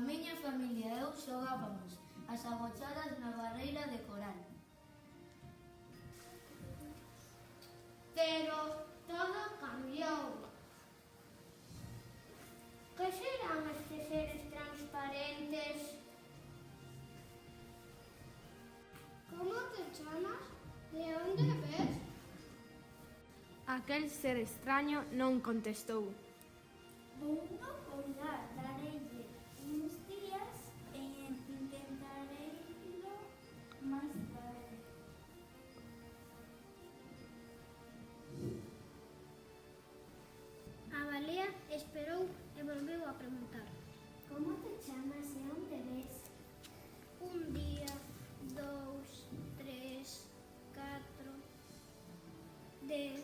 miña familia e eu xogábamos as agochadas na barreira de coral. Pero todo cambiou. Que serán estes seres transparentes? Como te chamas? De onde ves? Aquel ser extraño non contestou. Vouno coidar, dareille uns días e intentareilo máis tarde. A balea esperou e volveu a preguntar. Como te chamas e onde ves? Un día, 2, 3, 4, 10,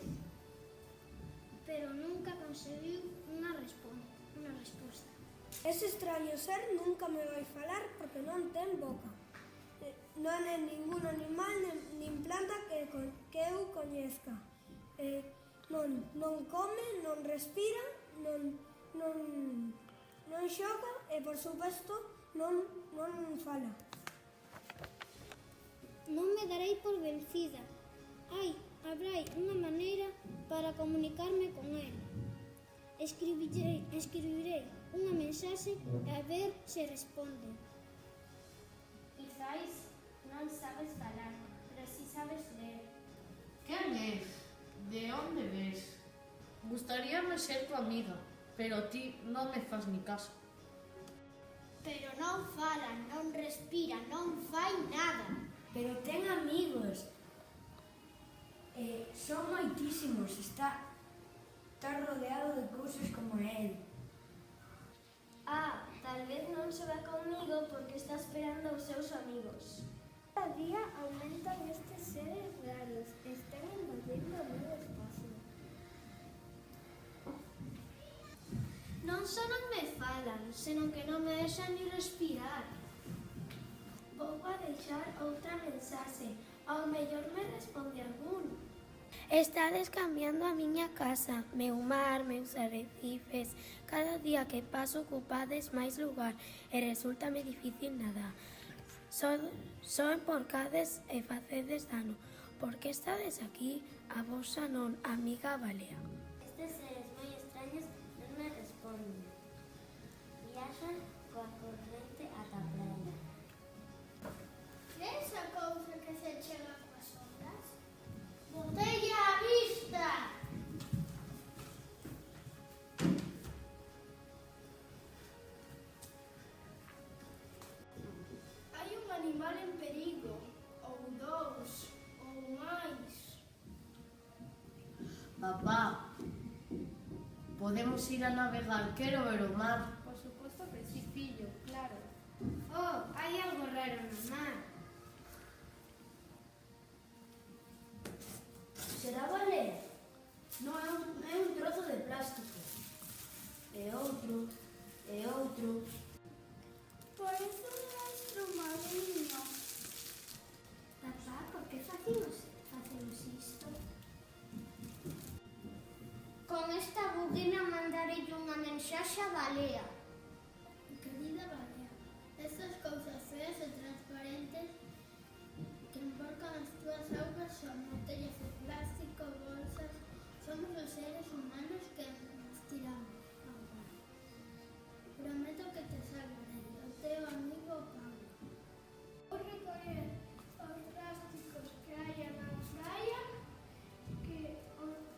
pero nunca conseguiu unha resposta. Ese extraño ser nunca me vai falar porque non ten boca. Non é ningún animal nin planta que eu coñezca. Non come, non respira, non xoga e, por suposto, non fala. Non me darei por vencida. Habrá unha maneira para comunicarme con el. Escribirei unha mensaxe e a ver se responde. Quizais non sabes falar, pero si sabes ler. Quen és? De onde ves? Gustaríame ser tu amiga, pero ti non me fas ni caso. Pero non fala, non respira, non fai nada. Pero ten amigos. Son moitísimos. Está rodeado de cousas como él. Tal vez non se va comigo porque está esperando aos seus amigos. Cada día aumentan estes seres raros. Están invadindo o meu espacio. Non só non me falan, senón que non me deixan ni respirar. Vou a deixar outra mensaxe. Ao mellor me responde algún. Estades cambiando a miña casa, meu mar, meus arrecifes. Cada día que paso ocupades máis lugar e resultame difícil nada. Só emporcades e facedes dano. Por que estades aquí? A vosa non, amiga balea. Estes seres moi extraños non me responden. Viaxan coa corrente ata a praia. Que é esa cousa que se chega coas ondas? Botella á vista! Hai un animal en perigo, ou dous, ou máis. Papá, podemos ir a navegar, quero ver o mar. Por suposto que sí, fillo, claro. Hai algo raro no mar. Será balea? Non é un trozo de plástico. E outro, e outro. Parece un monstro mariño. Papá, por que facemos isto? Con esta buguina mandarei unha mensaxe á balea. Querida balea, estas cousas feas e transparentes que embarcan as túas augas son botellas de plástico, bolsas. Somos os seres humanos que nos tiramos agua. Prometo que te salvarei, o teu amigo Pablo. Vou recoller os plásticos que haya na praia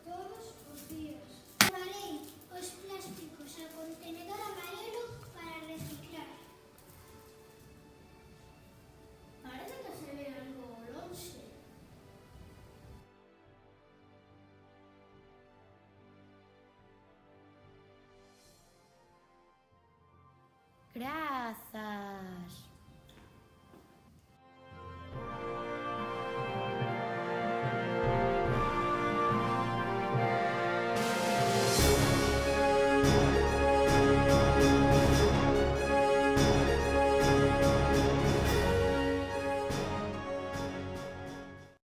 todos os días. Levarei os plásticos ao contenedor amarelo para reciclar. Parece que se ve algo ao lonxe. Grazas.